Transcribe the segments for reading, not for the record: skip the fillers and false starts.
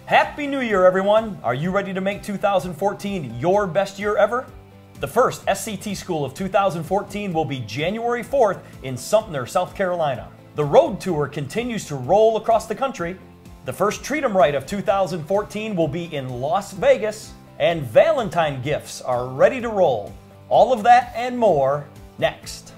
Happy New Year, everyone! Are you ready to make 2014 your best year ever? The first SCT School of 2014 will be January 4th in Sumter, South Carolina. The road tour continues to roll across the country. The first Treat 'em Right of 2014 will be in Las Vegas. And Valentine gifts are ready to roll. All of that and more next.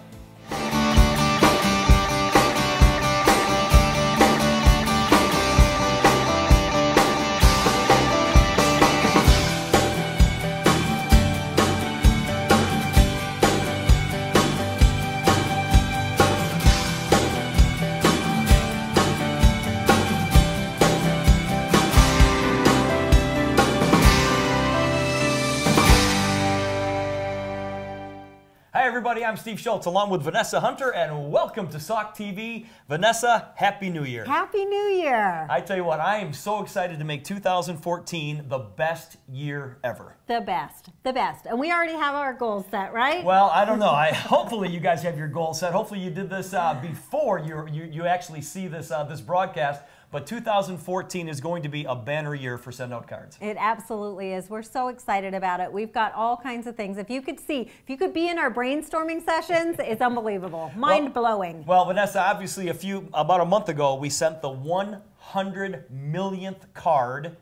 Hi everybody, I'm Steve Schultz along with Vanessa Hunter, and welcome to Sauk TV. Vanessa, Happy New Year. Happy New Year. I tell you what, I am so excited to make 2014 the best year ever. The best, the best. And we already have our goals set, right? Well, I don't know. Hopefully you guys have your goals set. Hopefully you did this before you actually see this, this broadcast. But 2014 is going to be a banner year for Send Out Cards. It absolutely is. We're so excited about it. We've got all kinds of things. If you could be in our brainstorming sessions, it's unbelievable. Mind-blowing. Well, Vanessa, obviously about a month ago, we sent the 100 millionth card.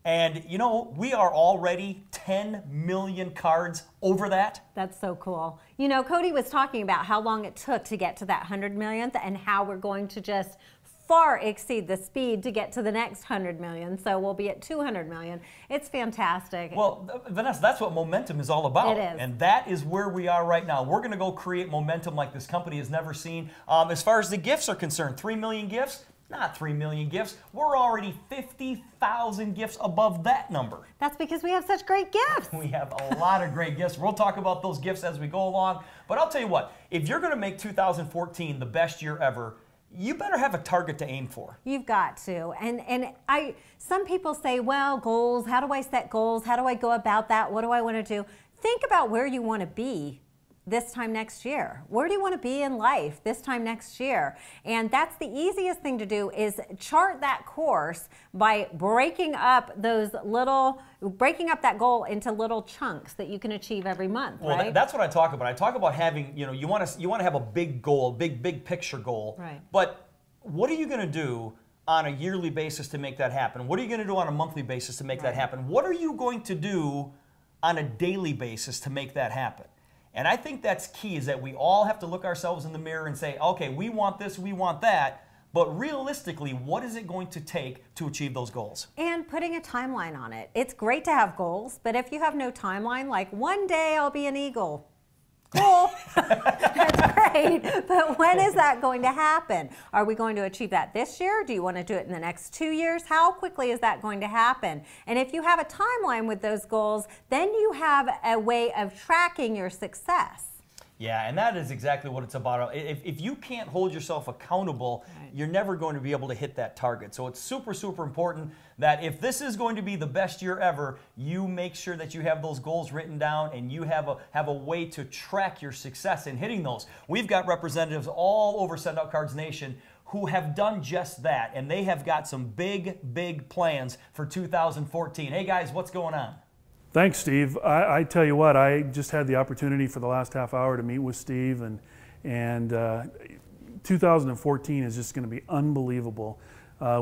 And, you know, we are already 10 million cards over that. That's so cool. You know, Cody was talking about how long it took to get to that 100 millionth and how we're going to just far exceed the speed to get to the next 100 million. So we'll be at 200 million. It's fantastic. Well, Vanessa, that's what momentum is all about. It is. And that is where we are right now. We're going to go create momentum like this company has never seen. As far as the gifts are concerned, 3 million gifts? Not 3 million gifts. We're already 50,000 gifts above that number. That's because we have such great gifts. We have a lot of great gifts. We'll talk about those gifts as we go along. But I'll tell you what, if you're going to make 2014 the best year ever, you better have a target to aim for. You've got to. And some people say, well, goals, how do I set goals? How do I go about that? What do I want to do? Think about where you want to be this time next year. Where do you want to be in life this time next year? And that's the easiest thing to do, is chart that course by breaking up that goal into little chunks that you can achieve every month. Well, right? That's what I talk about. I talk about having, you know, you want to have a big goal, big picture goal. Right. But what are you going to do on a yearly basis to make that happen? What are you going to do on a monthly basis to make that happen? What are you going to do on a daily basis to make that happen? And I think that's key, is that we all have to look ourselves in the mirror and say, okay, we want this, we want that, but realistically, what is it going to take to achieve those goals? And putting a timeline on it. It's great to have goals, but if you have no timeline, like one day I'll be an eagle. Cool. That's great. But when is that going to happen? Are we going to achieve that this year? Do you want to do it in the next 2 years? How quickly is that going to happen? And if you have a timeline with those goals, then you have a way of tracking your success. Yeah, and that is exactly what it's about. If you can't hold yourself accountable, you're never going to be able to hit that target. So it's super, super important that if this is going to be the best year ever, you make sure that you have those goals written down and you have a way to track your success in hitting those. We've got representatives all over Send Out Cards Nation who have done just that, and they have got some big plans for 2014. Hey guys, what's going on? Thanks, Steve. I tell you what, I just had the opportunity for the last half hour to meet with Steve, and 2014 is just going to be unbelievable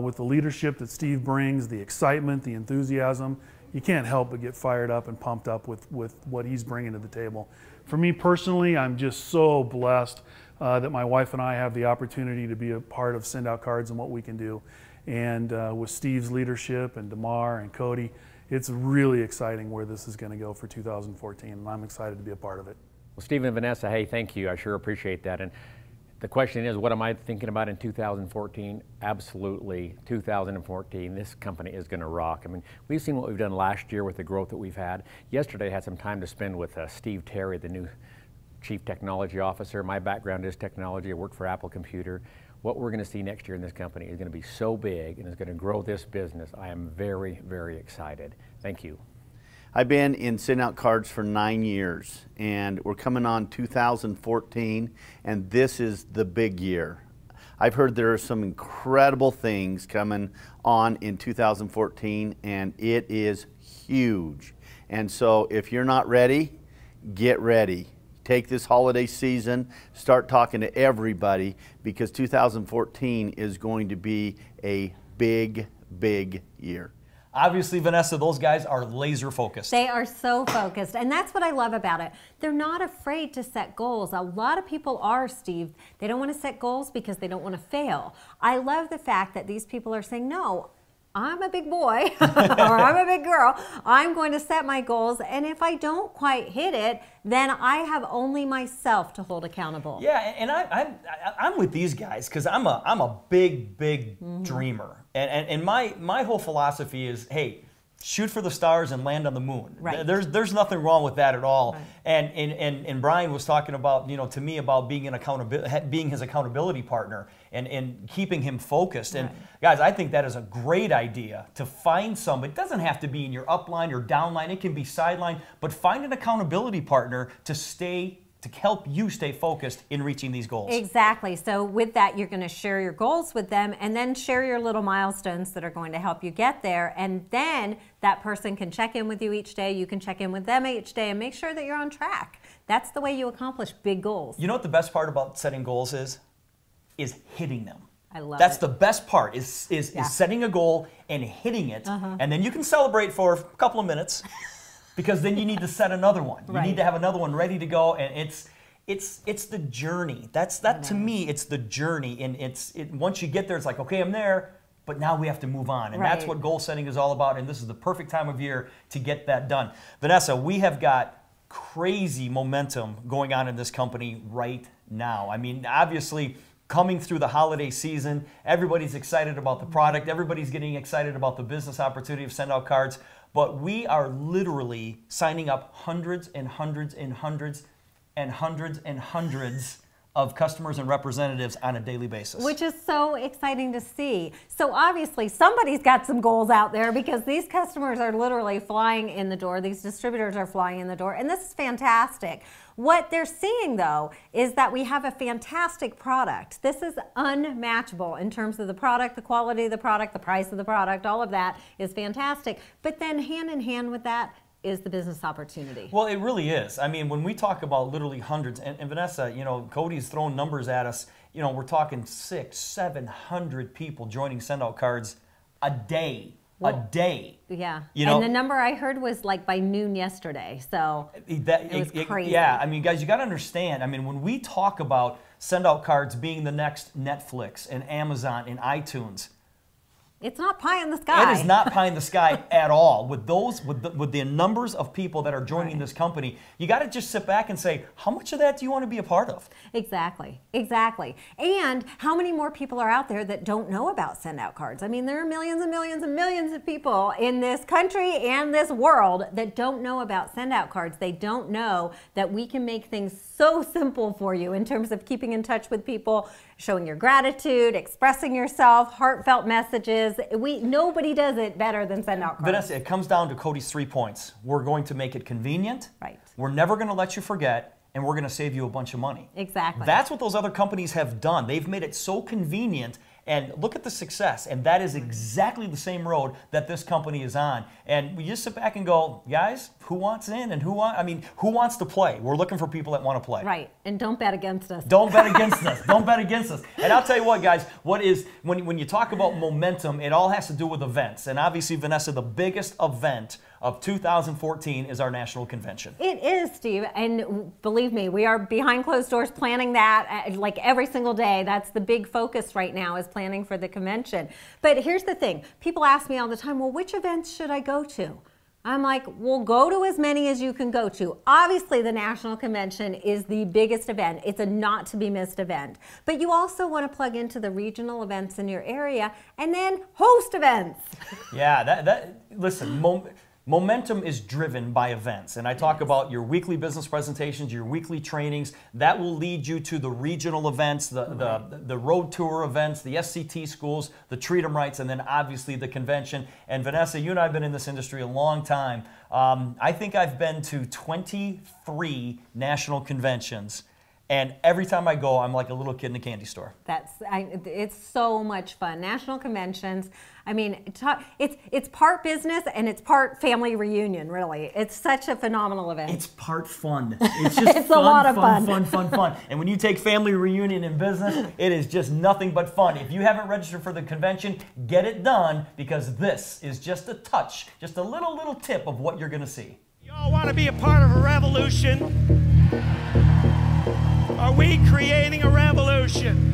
with the leadership that Steve brings, the excitement, the enthusiasm. You can't help but get fired up and pumped up with what he's bringing to the table. For me personally, I'm just so blessed that my wife and I have the opportunity to be a part of Send Out Cards and what we can do. And with Steve's leadership and DeMar and Cody, it's really exciting where this is going to go for 2014, and I'm excited to be a part of it. Well, Steve and Vanessa, hey, thank you. I sure appreciate that. And the question is, what am I thinking about in 2014? Absolutely, 2014, this company is going to rock. I mean, we've seen what we've done last year with the growth that we've had. Yesterday, I had some time to spend with Steve Terry, the new Chief Technology Officer. My background is technology. I worked for Apple Computer. What we're going to see next year in this company is going to be so big and is going to grow this business. I am very, very excited. Thank you. I've been in Send Out Cards for 9 years, and we're coming on 2014, and this is the big year. I've heard there are some incredible things coming on in 2014, and it is huge. And so if you're not ready, get ready. Take this holiday season, start talking to everybody, because 2014 is going to be a big, big year. Obviously, Vanessa, those guys are laser focused. They are so focused, and that's what I love about it. They're not afraid to set goals. A lot of people are, Steve. They don't want to set goals because they don't want to fail. I love the fact that these people are saying, no, I'm a big boy or I'm a big girl. I'm going to set my goals, and if I don't quite hit it, then I have only myself to hold accountable. Yeah, and I'm with these guys because I'm a big dreamer, and my whole philosophy is, hey, shoot for the stars and land on the moon. Right. There's nothing wrong with that at all. Right. And Brian was talking about, to me, about being being his accountability partner and keeping him focused. And guys, I think that is a great idea, to find somebody. It doesn't have to be in your upline or downline. It can be sideline, but find an accountability partner to help you stay focused in reaching these goals. Exactly. So with that, you're going to share your goals with them, and then share your little milestones that are going to help you get there. And then that person can check in with you each day. You can check in with them each day and make sure that you're on track. That's the way you accomplish big goals. You know what the best part about setting goals is hitting them. I love That's it. the best part, is setting a goal and hitting it. And then you can celebrate for a couple of minutes, because then you need to set another one. You need to have another one ready to go, and it's the journey. That to me, it's the journey, and once you get there, it's like, okay, I'm there, but now we have to move on, and that's what goal setting is all about. And this is the perfect time of year to get that done. Vanessa, we have got crazy momentum going on in this company right now. I mean, obviously, coming through the holiday season, everybody's excited about the product. Everybody's getting excited about the business opportunity of Send Out Cards. But we are literally signing up hundreds and hundreds and hundreds and hundreds and hundreds of customers and representatives on a daily basis. Which is so exciting to see. So obviously somebody's got some goals out there, because these customers are literally flying in the door. These distributors are flying in the door, and this is fantastic. What they're seeing, though, is that we have a fantastic product. This is unmatchable in terms of the product, the quality of the product, the price of the product. All of that is fantastic. But then hand in hand with that is the business opportunity. Well, it really is. I mean, when we talk about literally hundreds, and Vanessa, Cody's throwing numbers at us. We're talking 600, 700 people joining Send Out Cards a day. A day. Yeah. And the number I heard was like by noon yesterday. So it was crazy. Yeah. I mean, guys, you got to understand. I mean, when we talk about Send Out Cards being the next Netflix and Amazon and iTunes, it's not pie in the sky. It is not pie in the sky at all. With the numbers of people that are joining this company, you got to just sit back and say, how much of that do you want to be a part of? Exactly, exactly. And how many more people are out there that don't know about Send Out Cards? I mean, there are millions and millions and millions of people in this country and this world that don't know about Send Out Cards. They don't know that we can make things so simple for you in terms of keeping in touch with people, showing your gratitude, expressing yourself, heartfelt messages. Nobody does it better than Send Out Cards. Vanessa, it comes down to Cody's 3 points. We're going to make it convenient. Right. We're never going to let you forget, and we're going to save you a bunch of money. Exactly. That's what those other companies have done. They've made it so convenient, and look at the success. And that is exactly the same road that this company is on. And we just sit back and go, guys, who wants in and who wants to play? We're looking for people that want to play. Right. And don't bet against us. Don't bet against us. Don't bet against us. And I'll tell you what, guys, when you talk about momentum, it all has to do with events. And obviously, Vanessa, the biggest event of 2014 is our national convention. It is, Steve, and believe me, we are behind closed doors planning that like every single day. That's the big focus right now, is planning for the convention. But here's the thing. People ask me all the time, well, which events should I go to? I'm like, well, go to as many as you can go to. Obviously, the National Convention is the biggest event. It's a not to be missed event. But you also want to plug into the regional events in your area and then host events. Yeah, listen, momentum is driven by events. And I talk about your weekly business presentations, your weekly trainings. That will lead you to the regional events, the road tour events, the SCT schools, the Treat 'em Rights, and then obviously the convention. And Vanessa, you and I have been in this industry a long time. I think I've been to 23 national conventions. And every time I go, I'm like a little kid in a candy store. It's so much fun. National conventions. I mean, it's part business and it's part family reunion, really. It's such a phenomenal event. It's part fun. It's just It's a lot of fun. Fun. And when you take family reunion in business, it is just nothing but fun. If you haven't registered for the convention, get it done, because this is just a touch, just a little tip of what you're going to see. Y'all want to be a part of a revolution? Are we creating a revolution?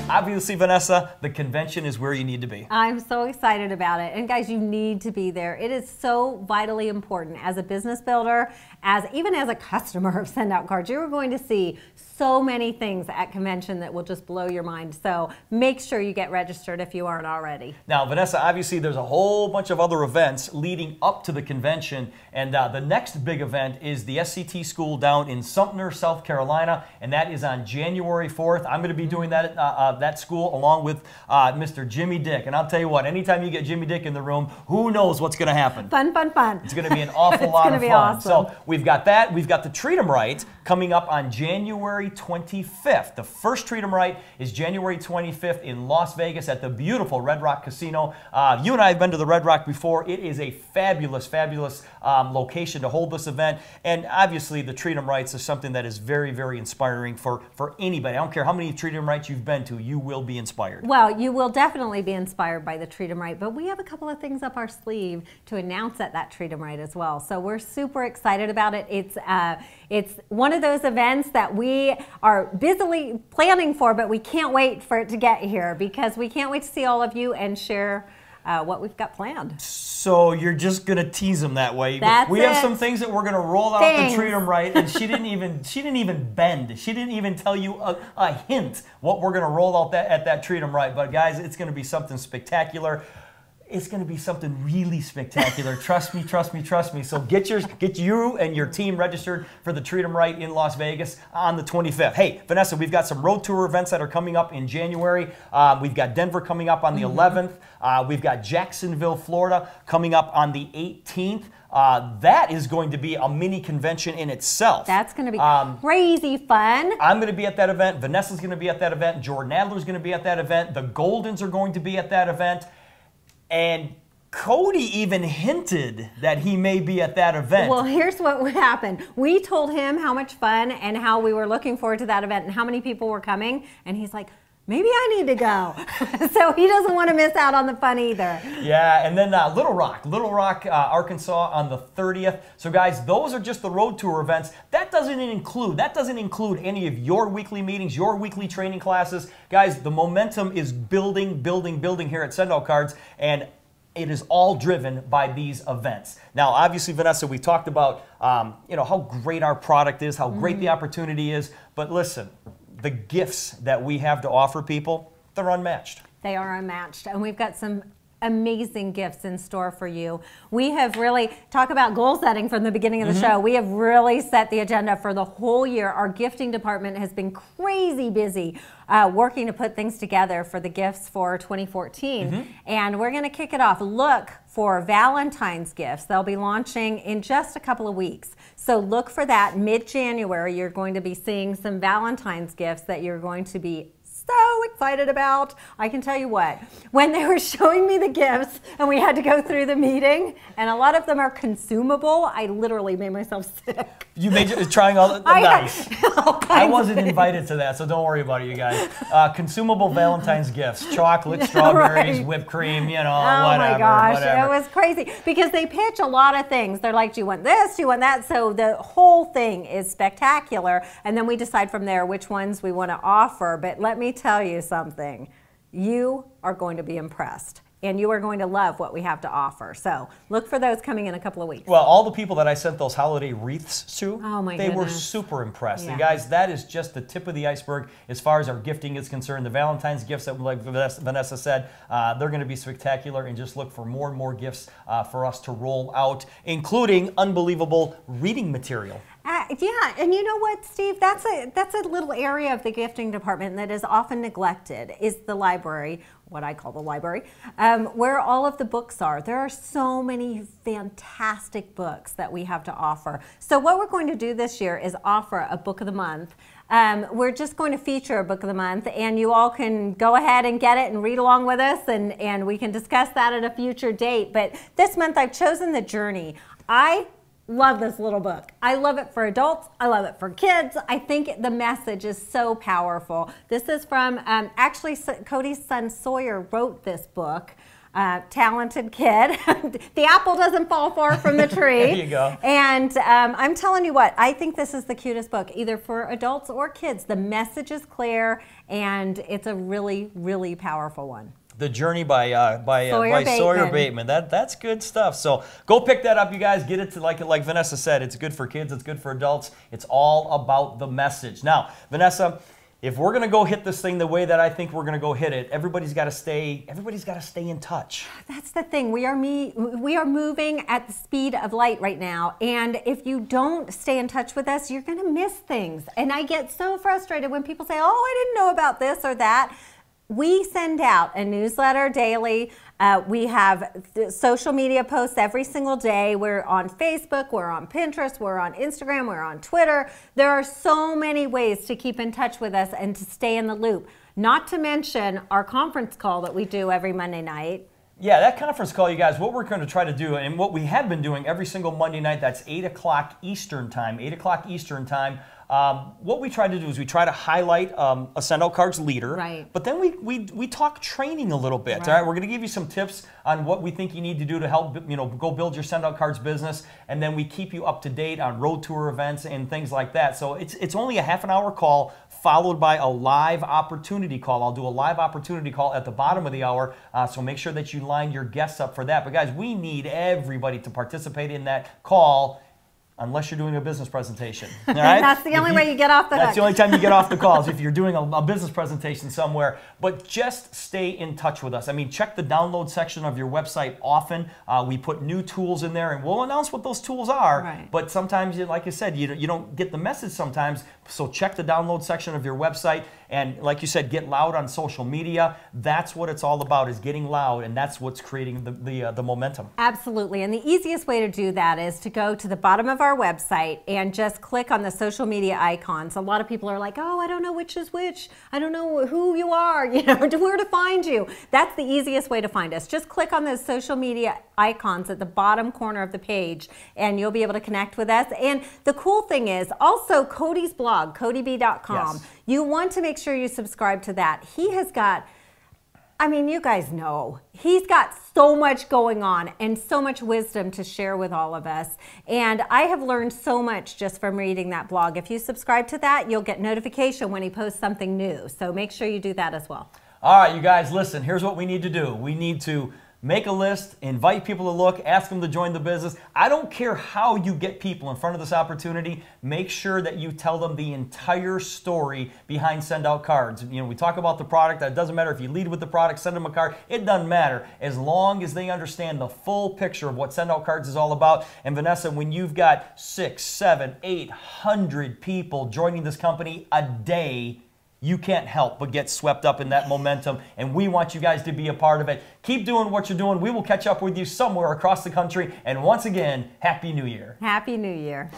Obviously, Vanessa, the convention is where you need to be. I'm so excited about it. And guys, you need to be there. It is so vitally important as a business builder, even as a customer of Send Out Cards. You're going to see so many things at convention that will just blow your mind. So make sure you get registered if you aren't already. Now, Vanessa, obviously there's a whole bunch of other events leading up to the convention. And the next big event is the SCT School down in Sumter, South Carolina. And that is on January 4th. I'm going to be doing that that school along with Mr. Jimmy Dick. And I'll tell you what, anytime you get Jimmy Dick in the room, who knows what's going to happen? Fun, fun, fun. It's going to be an awful lot of fun. Awesome. So we've got that. We've got the Treat 'em Right coming up on January 25th. The first Treat 'em Right is January 25th in Las Vegas at the beautiful Red Rock Casino. You and I have been to the Red Rock before. It is a fabulous, fabulous location to hold this event. And obviously the Treat 'em Rights is something that is very, very inspiring for anybody. I don't care how many Treat 'em Rights you've been to, you will be inspired. Well, you will definitely be inspired by the Treat 'em Right, but we have a couple of things up our sleeve to announce at that Treat 'em Right as well. So we're super excited about it. It's one of those events that we are busily planning for, but we can't wait for it to get here because we can't wait to see all of you and share what we've got planned. So you're just gonna tease them that way. That's we have some things that we're gonna roll out Things. to Treat 'em Right, and she didn't even bend. She didn't even tell you a hint what we're gonna roll out at that Treat 'em Right. But guys, it's gonna be something spectacular. It's going to be something really spectacular. Trust me, trust me, trust me. So get you and your team registered for the Treat 'em Right in Las Vegas on the 25th. Hey, Vanessa, we've got some road tour events that are coming up in January. We've got Denver coming up on the 11th. We've got Jacksonville, Florida coming up on the 18th. That is going to be a mini convention in itself. That's going to be crazy fun. I'm going to be at that event. Vanessa's going to be at that event. Jordan Adler's going to be at that event. The Goldens are going to be at that event. And Cody even hinted that he may be at that event. Well, here's what would happen. We told him how much fun and how we were looking forward to that event and how many people were coming. And he's like, maybe I need to go. So he doesn't want to miss out on the fun either. Yeah, and then Little Rock, Arkansas on the 30th. So guys, those are just the road tour events. That doesn't include any of your weekly meetings, your weekly training classes. Guys, the momentum is building here at Send Out Cards, and it is all driven by these events. Now, obviously, Vanessa, we talked about how great our product is, how great the opportunity is, but listen, the gifts that we have to offer people, they're unmatched. They are unmatched, and we've got some amazing gifts in store for you. We have really, talk about goal setting from the beginning of the show, we have really set the agenda for the whole year. Our gifting department has been crazy busy working to put things together for the gifts for 2014. And we're going to kick it off. Look for Valentine's gifts. They'll be launching in just a couple of weeks. So look for that mid-January. You're going to be seeing some Valentine's gifts that you're going to be so excited about. I can tell you what, when they were showing me the gifts and we had to go through the meeting, and a lot of them are consumable, I literally made myself sick. You made trying all nice. I wasn't invited to that, so don't worry about it, you guys. Consumable Valentine's gifts: chocolate, strawberries, whipped cream, whatever. Oh my gosh, whatever. It was crazy because they pitch a lot of things. They're like, do you want this? Do you want that? So the whole thing is spectacular, and then we decide from there which ones we want to offer. But let me tell you something. You are going to be impressed. And you are going to love what we have to offer. So look for those coming in a couple of weeks. Well, all the people that I sent those holiday wreaths to, they were goodness. super impressed. Yeah. And guys, that is just the tip of the iceberg as far as our gifting is concerned. The Valentine's gifts, that, like Vanessa said, they're going to be spectacular. And just look for more and more gifts for us to roll out, including unbelievable reading material. Yeah, and you know what, Steve? That's a little area of the gifting department that is often neglected, is the library, what I call the library, where all of the books are. There are so many fantastic books that we have to offer. So what we're going to do this year is offer a book of the month. We're just going to feature a book of the month, and you all can go ahead and get it and read along with us, and we can discuss that at a future date. But this month I've chosen The Journey. I love this little book. I love it for adults. I love it for kids. I think the message is so powerful. This is from, actually, Cody's son Sawyer wrote this book. Talented kid. The apple doesn't fall far from the tree. There you go. And I'm telling you what, I think this is the cutest book, either for adults or kids. The message is clear, and it's a really, really powerful one. The Journey by Sawyer Bateman. That's good stuff. So go pick that up, you guys. Get it to, like Vanessa said, it's good for kids, it's good for adults. It's all about the message. Now, Vanessa, if we're gonna go hit this thing the way that I think we're gonna go hit it, everybody's gotta stay in touch. That's the thing. We are moving at the speed of light right now, and if you don't stay in touch with us, you're gonna miss things. And I get so frustrated when people say, oh, I didn't know about this or that. We send out a newsletter daily. We have social media posts every single day. We're on Facebook, we're on Pinterest, we're on Instagram, we're on Twitter. There are so many ways to keep in touch with us and to stay in the loop. Not to mention our conference call that we do every Monday night. Yeah, that conference call, you guys, what we're going to try to do, and what we have been doing every single Monday night, that's 8 o'clock Eastern time, what we try to do is we try to highlight a Send Out Cards leader, right. But then we talk training a little bit. Right. All right, we're going to give you some tips on what we think you need to do to help go build your Send Out Cards business, and then we keep you up to date on road tour events and things like that. So it's only a half an hour call followed by a live opportunity call. I'll do a live opportunity call at the bottom of the hour, so make sure that you line your guests up for that. But guys, we need everybody to participate in that call. unless you're doing a business presentation. All right? That's the only way you get off the hook. That's the only time you get off the calls, if you're doing a business presentation somewhere. But just stay in touch with us. I mean, check the download section of your website often. We put new tools in there, and we'll announce what those tools are. Right. But sometimes, like I said, you don't get the message sometimes. So check the download section of your website. And like you said, get loud on social media. That's what it's all about, is getting loud, and that's what's creating the momentum. Absolutely. And the easiest way to do that is to go to the bottom of our website and just click on the social media icons. A lot of people are like, oh, I don't know which is which. I don't know who you are, where to find you. That's the easiest way to find us. Just click on those social media icons at the bottom corner of the page, and you'll be able to connect with us. And the cool thing is also Cody's blog, CodyB.com. Yes. You want to make sure you subscribe to that. He has got, I mean, you guys know, he's got so much going on and so much wisdom to share with all of us. And I have learned so much just from reading that blog. If you subscribe to that, you'll get notification when he posts something new. So make sure you do that as well. All right, you guys, listen, here's what we need to do. We need to make a list, invite people to look, ask them to join the business. I don't care how you get people in front of this opportunity. Make sure that you tell them the entire story behind Send Out Cards. We talk about the product. It doesn't matter if you lead with the product, send them a card. It doesn't matter as long as they understand the full picture of what Send Out Cards is all about. And Vanessa, when you've got 600, 700, 800 people joining this company a day, you can't help but get swept up in that momentum, and we want you guys to be a part of it. Keep doing what you're doing. We will catch up with you somewhere across the country, and once again, Happy New Year. Happy New Year.